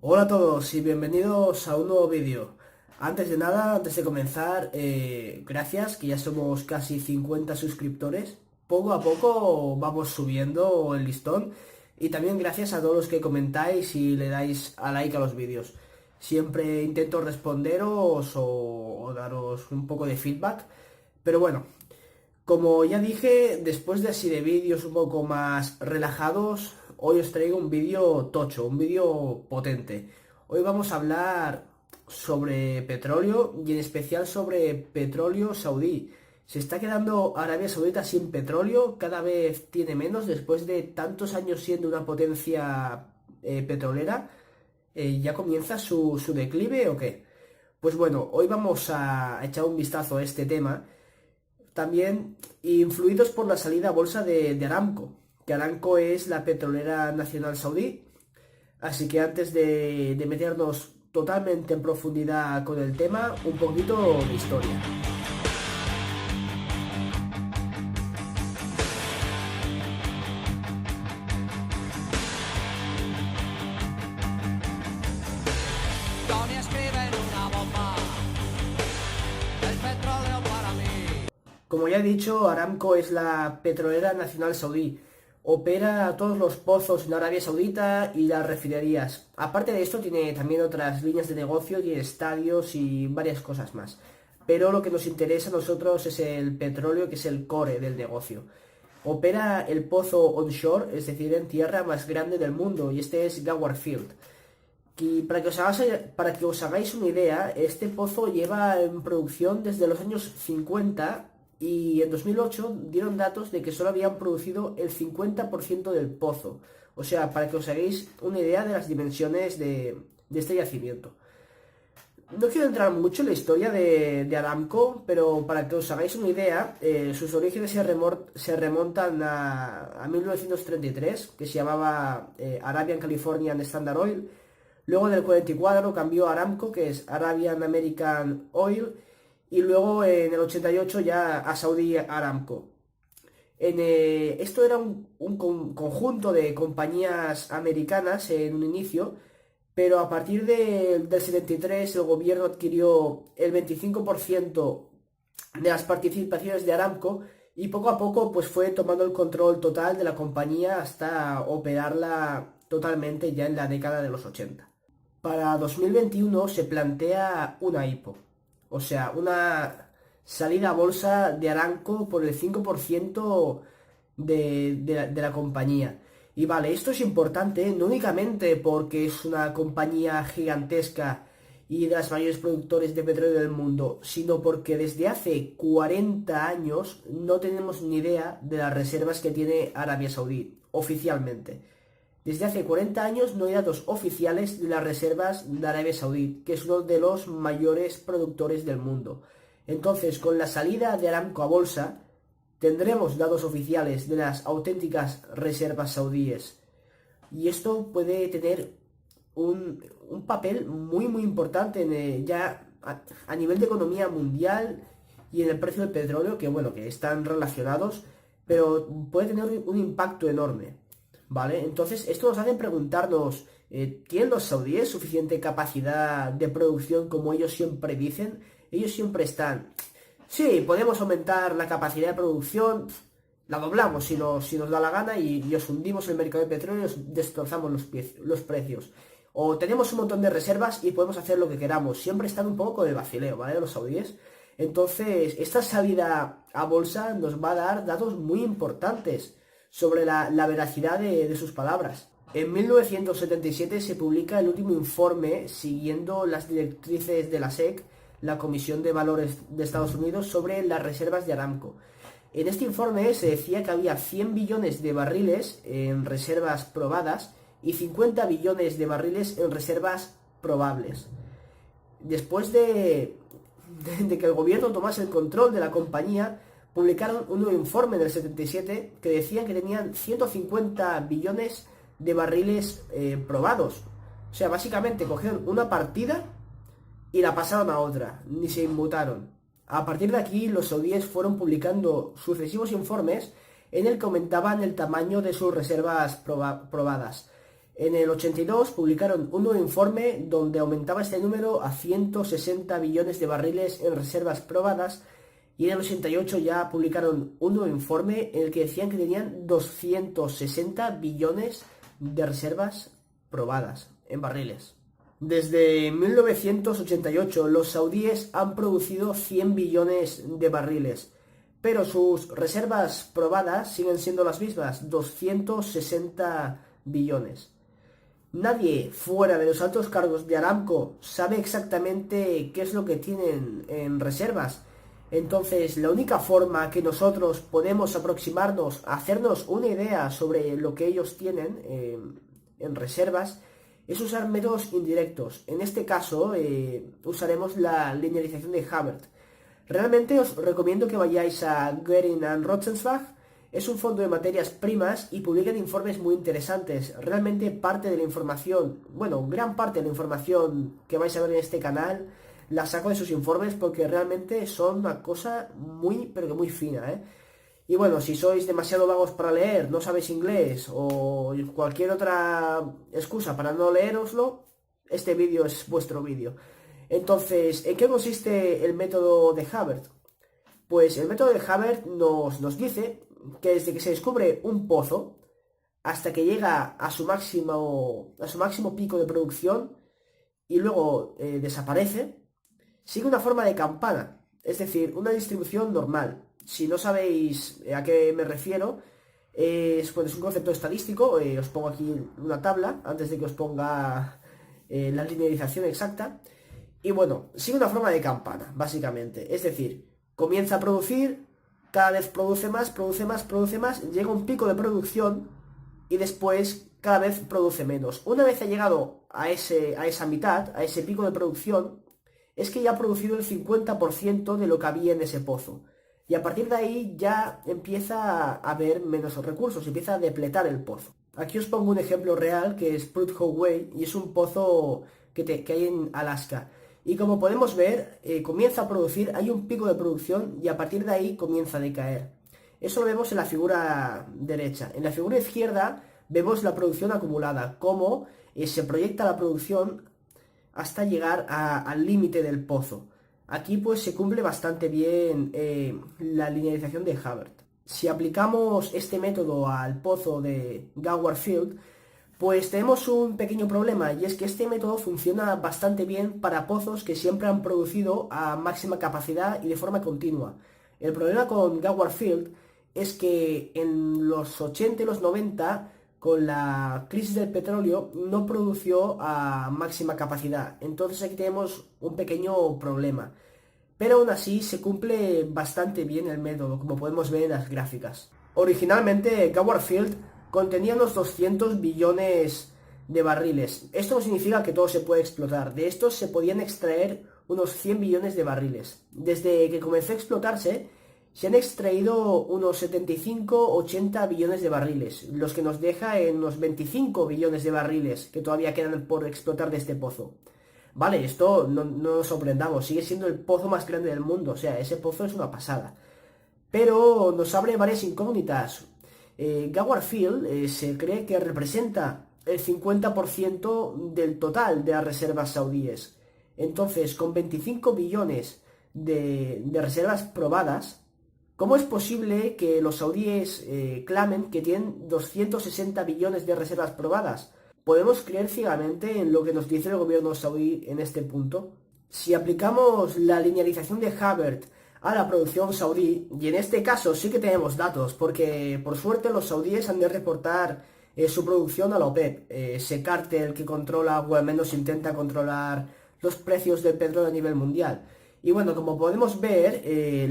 Hola a todos y bienvenidos a un nuevo vídeo. Antes de nada, antes de comenzar, gracias, que ya somos casi 50 suscriptores. Poco a poco vamos subiendo el listón y también gracias a todos los que comentáis y le dais a like a los vídeos. Siempre intento responderos o daros un poco de feedback, pero bueno, como ya dije, después de así de vídeos un poco más relajados, hoy os traigo un vídeo tocho, un vídeo potente. Hoy vamos a hablar sobre petróleo y en especial sobre petróleo saudí. Se está quedando Arabia Saudita sin petróleo, cada vez tiene menos después de tantos años siendo una potencia petrolera. ¿Ya comienza su declive o qué? Pues bueno, hoy vamos a echar un vistazo a este tema también influidos por la salida a bolsa de Aramco, que Aramco es la petrolera nacional saudí. Así que antes de meternos totalmente en profundidad con el tema, un poquito de historia. Tony escribe en una bomba, el petróleo para mí. Como ya he dicho, Aramco es la petrolera nacional saudí. Opera todos los pozos en Arabia Saudita y las refinerías. Aparte de esto, tiene también otras líneas de negocio y estadios y varias cosas más. Pero lo que nos interesa a nosotros es el petróleo, que es el core del negocio. Opera el pozo onshore, es decir, en tierra más grande del mundo, y este es Ghawar Field. Y para que os hagáis una idea, este pozo lleva en producción desde los años 50 y en 2008 dieron datos de que solo habían producido el 50% del pozo. O sea, para que os hagáis una idea de las dimensiones de este yacimiento. No quiero entrar mucho en la historia de Aramco, pero para que os hagáis una idea, sus orígenes se remontan a 1933, que se llamaba Arabian Californian Standard Oil. Luego en el 44 cambió a Aramco, que es Arabian American Oil, y luego en el 88 ya a Saudi Aramco. Esto era un conjunto de compañías americanas en un inicio, pero a partir del 73 el gobierno adquirió el 25% de las participaciones de Aramco y poco a poco pues fue tomando el control total de la compañía hasta operarla totalmente ya en la década de los 80. Para 2021 se plantea una IPO, o sea, una salida a bolsa de Aramco por el 5% de la compañía. Y vale, esto es importante no únicamente porque es una compañía gigantesca y de las mayores productores de petróleo del mundo, sino porque desde hace 40 años no tenemos ni idea de las reservas que tiene Arabia Saudí, oficialmente. Desde hace 40 años no hay datos oficiales de las reservas de Arabia Saudí, que es uno de los mayores productores del mundo. Entonces, con la salida de Aramco a bolsa, tendremos datos oficiales de las auténticas reservas saudíes. Y esto puede tener un papel muy importante ya a nivel de economía mundial y en el precio del petróleo, que bueno, que están relacionados, pero puede tener un impacto enorme. ¿Vale? Entonces, esto nos hace preguntarnos, ¿tienen los saudíes suficiente capacidad de producción como ellos siempre dicen? Ellos siempre están, sí, podemos aumentar la capacidad de producción, la doblamos si nos da la gana y os hundimos el mercado de petróleo y os destrozamos los precios. O tenemos un montón de reservas y podemos hacer lo que queramos. Siempre están un poco con el vacileo, ¿vale? Los saudíes. Entonces, esta salida a bolsa nos va a dar datos muy importantes sobre la veracidad de sus palabras. En 1977 se publica el último informe siguiendo las directrices de la SEC, la Comisión de Valores de Estados Unidos, sobre las reservas de Aramco. En este informe se decía que había 100 billones de barriles en reservas probadas y 50 billones de barriles en reservas probables. Después de que el gobierno tomase el control de la compañía, publicaron un nuevo informe del 77 que decían que tenían 150 billones de barriles probados. O sea, básicamente cogieron una partida y la pasaron a otra, ni se inmutaron. A partir de aquí, los saudíes fueron publicando sucesivos informes en el que aumentaban el tamaño de sus reservas probadas. En el 82 publicaron un nuevo informe donde aumentaba este número a 160 billones de barriles en reservas probadas, y en el 88 ya publicaron un nuevo informe en el que decían que tenían 260 billones de reservas probadas en barriles. Desde 1988 los saudíes han producido 100 billones de barriles, pero sus reservas probadas siguen siendo las mismas, 260 billones. Nadie fuera de los altos cargos de Aramco sabe exactamente qué es lo que tienen en reservas. Entonces, la única forma que nosotros podemos aproximarnos a hacernos una idea sobre lo que ellos tienen en reservas es usar métodos indirectos. En este caso, usaremos la linealización de Hubbert. Realmente os recomiendo que vayáis a Goering and Rosenzweig. Es un fondo de materias primas y publican informes muy interesantes. Realmente parte de la información, bueno, gran parte de la información que vais a ver en este canal la saco de sus informes porque realmente son una cosa muy, pero que muy fina, ¿eh? Y bueno, si sois demasiado vagos para leer, no sabéis inglés o cualquier otra excusa para no leeroslo, este vídeo es vuestro vídeo. Entonces, ¿en qué consiste el método de Hubbert? Pues el método de Hubbert nos dice que desde que se descubre un pozo hasta que llega a su máximo pico de producción y luego desaparece, sigue una forma de campana, es decir, una distribución normal. Si no sabéis a qué me refiero, pues es un concepto estadístico. Os pongo aquí una tabla antes de que os ponga la linealización exacta. Y bueno, sigue una forma de campana, básicamente. Es decir, comienza a producir, cada vez produce más, llega un pico de producción y después cada vez produce menos. Una vez ha llegado a esa mitad, a ese pico de producción, es que ya ha producido el 50% de lo que había en ese pozo. Y a partir de ahí ya empieza a haber menos recursos, empieza a depletar el pozo. Aquí os pongo un ejemplo real que es Prudhoe Way y es un pozo que hay en Alaska. Y como podemos ver, comienza a producir, hay un pico de producción y a partir de ahí comienza a decaer. Eso lo vemos en la figura derecha. En la figura izquierda vemos la producción acumulada, cómo se proyecta la producción hasta llegar al límite del pozo. Aquí pues se cumple bastante bien la linealización de Hubbert. Si aplicamos este método al pozo de Gower Field, pues tenemos un pequeño problema, y es que este método funciona bastante bien para pozos que siempre han producido a máxima capacidad y de forma continua. El problema con Gower Field es que en los 80 y los 90, con la crisis del petróleo, no produció a máxima capacidad. Entonces aquí tenemos un pequeño problema. Pero aún así se cumple bastante bien el método, como podemos ver en las gráficas. Originalmente Gower Field contenía unos 200 billones de barriles. Esto no significa que todo se puede explotar. De estos se podían extraer unos 100 billones de barriles. Desde que comenzó a explotarse, se han extraído unos 75-80 billones de barriles, los que nos deja en unos 25 billones de barriles que todavía quedan por explotar de este pozo. Vale, esto no nos sorprendamos, sigue siendo el pozo más grande del mundo, o sea, ese pozo es una pasada. Pero nos abre varias incógnitas. Gower Field se cree que representa el 50% del total de las reservas saudíes. Entonces, con 25 billones de reservas probadas, ¿cómo es posible que los saudíes clamen que tienen 260 billones de reservas probadas? ¿Podemos creer ciegamente en lo que nos dice el gobierno saudí en este punto? Si aplicamos la linealización de Hubbert a la producción saudí, y en este caso sí que tenemos datos, porque por suerte los saudíes han de reportar su producción a la OPEP, ese cártel que controla, o al menos intenta controlar, los precios del petróleo a nivel mundial. Y bueno, como podemos ver,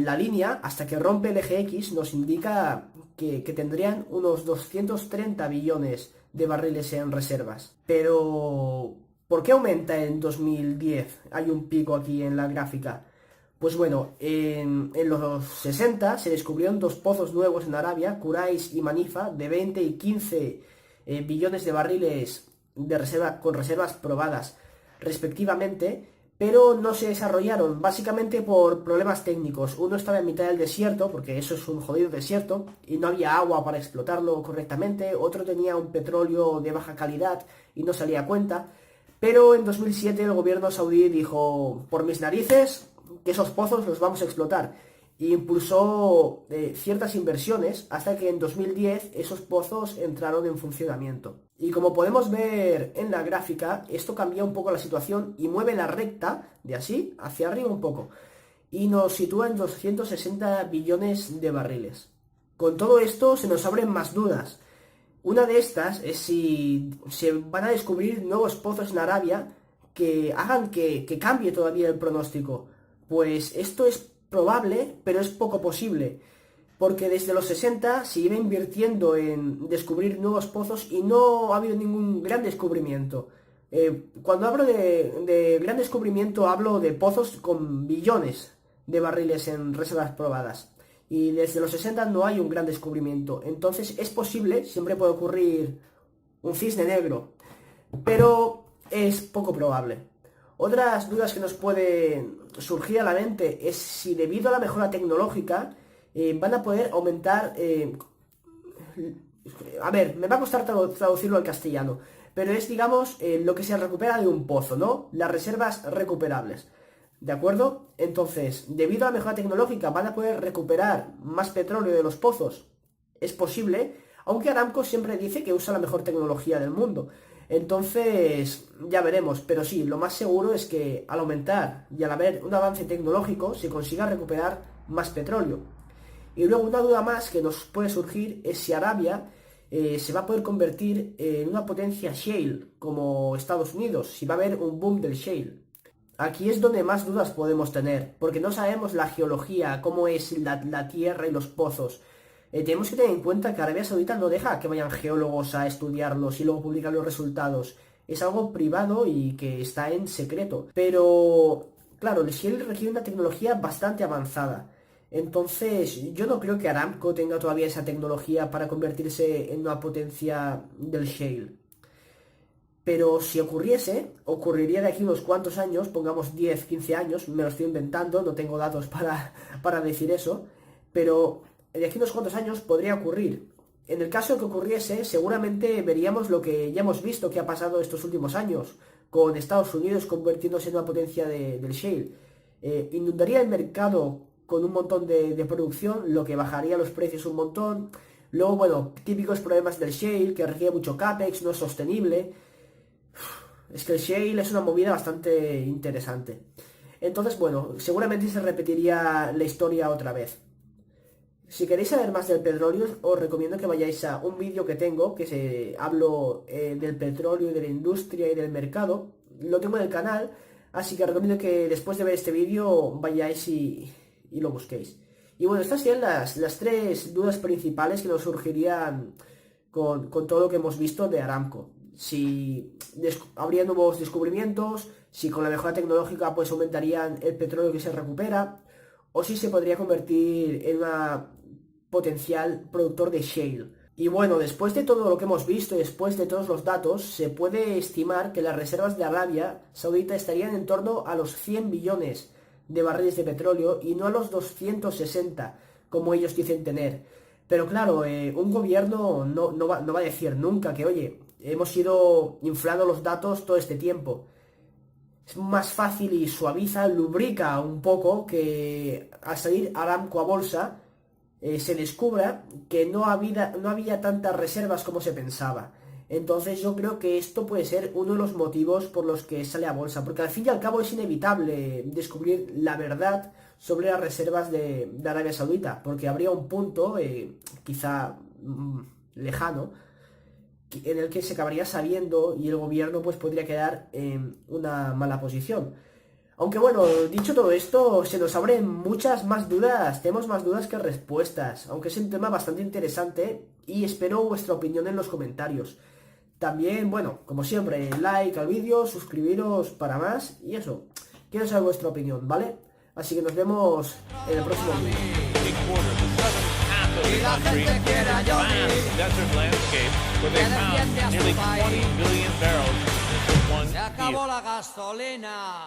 la línea, hasta que rompe el eje X, nos indica que tendrían unos 230 billones de barriles en reservas. Pero, ¿por qué aumenta en 2010? Hay un pico aquí en la gráfica. Pues bueno, en los 60 se descubrieron dos pozos nuevos en Arabia, Kurais y Manifa, de 20 y 15 billones de barriles de reserva, con reservas probadas respectivamente, pero no se desarrollaron, básicamente por problemas técnicos. Uno estaba en mitad del desierto, porque eso es un jodido desierto, y no había agua para explotarlo correctamente. Otro tenía un petróleo de baja calidad y no salía a cuenta. Pero en 2007 el gobierno saudí dijo, por mis narices, que esos pozos los vamos a explotar. E impulsó ciertas inversiones hasta que en 2010 esos pozos entraron en funcionamiento. Y como podemos ver en la gráfica, esto cambia un poco la situación y mueve la recta de así hacia arriba un poco. Y nos sitúa en 260 billones de barriles. Con todo esto se nos abren más dudas. Una de estas es si se van a descubrir nuevos pozos en Arabia que hagan que cambie todavía el pronóstico. Pues esto es probable, pero es poco posible, porque desde los 60 se iba invirtiendo en descubrir nuevos pozos y no ha habido ningún gran descubrimiento. Cuando hablo de gran descubrimiento hablo de pozos con billones de barriles en reservas probadas. Y desde los 60 no hay un gran descubrimiento. Entonces es posible, siempre puede ocurrir un cisne negro, pero es poco probable. Otras dudas que nos pueden surgir a la mente es si debido a la mejora tecnológica van a poder aumentar... a ver, me va a costar traducirlo al castellano, pero es, digamos, lo que se recupera de un pozo, ¿no? Las reservas recuperables. ¿De acuerdo? Entonces, debido a la mejora tecnológica, ¿van a poder recuperar más petróleo de los pozos? Es posible, aunque Aramco siempre dice que usa la mejor tecnología del mundo. Entonces, ya veremos, pero sí, lo más seguro es que al aumentar y al haber un avance tecnológico se consiga recuperar más petróleo. Y luego una duda más que nos puede surgir es si Arabia se va a poder convertir en una potencia shale como Estados Unidos, si va a haber un boom del shale. Aquí es donde más dudas podemos tener, porque no sabemos la geología, cómo es la tierra y los pozos. Tenemos que tener en cuenta que Arabia Saudita no deja que vayan geólogos a estudiarlos y luego publicar los resultados. Es algo privado y que está en secreto. Pero, claro, el shale requiere una tecnología bastante avanzada. Entonces, yo no creo que Aramco tenga todavía esa tecnología para convertirse en una potencia del shale. Pero si ocurriese, ocurriría de aquí unos cuantos años, pongamos 10, 15 años, me lo estoy inventando, no tengo datos para decir eso, pero de aquí unos cuantos años podría ocurrir. En el caso de que ocurriese, seguramente veríamos lo que ya hemos visto que ha pasado estos últimos años, con Estados Unidos convirtiéndose en una potencia del shale. Inundaría el mercado con un montón de producción, lo que bajaría los precios un montón. Luego, bueno, típicos problemas del shale, que requiere mucho capex, no es sostenible. Es que el shale es una movida bastante interesante. Entonces, bueno, seguramente se repetiría la historia otra vez. Si queréis saber más del petróleo, os recomiendo que vayáis a un vídeo que tengo, que hablo del petróleo y de la industria y del mercado. Lo tengo en el canal, así que recomiendo que después de ver este vídeo vayáis y lo busquéis. Y bueno, estas serían las tres dudas principales que nos surgirían con todo lo que hemos visto de Aramco. Si habría nuevos descubrimientos, si con la mejora tecnológica pues aumentarían el petróleo que se recupera, o si se podría convertir en una potencial productor de shale. Y bueno, después de todo lo que hemos visto y después de todos los datos, se puede estimar que las reservas de Arabia Saudita estarían en torno a los 100 billones de barriles de petróleo y no a los 260, como ellos dicen tener. Pero claro, un gobierno no va a decir nunca que, oye, hemos ido inflando los datos todo este tiempo. Es más fácil y suaviza, lubrica un poco que al salir Aramco a bolsa se descubra que no había tantas reservas como se pensaba. Entonces yo creo que esto puede ser uno de los motivos por los que sale a bolsa, porque al fin y al cabo es inevitable descubrir la verdad sobre las reservas de Arabia Saudita, porque habría un punto, quizá lejano, en el que se acabaría sabiendo y el gobierno pues podría quedar en una mala posición. Aunque bueno, dicho todo esto, se nos abren muchas más dudas, tenemos más dudas que respuestas, aunque es un tema bastante interesante y espero vuestra opinión en los comentarios. También, bueno, como siempre, like al vídeo, suscribiros para más y eso, quiero saber vuestra opinión, ¿vale? Así que nos vemos en el próximo Y la gente quiere a Johnny, que defiende a su país. Se acabó la gasolina.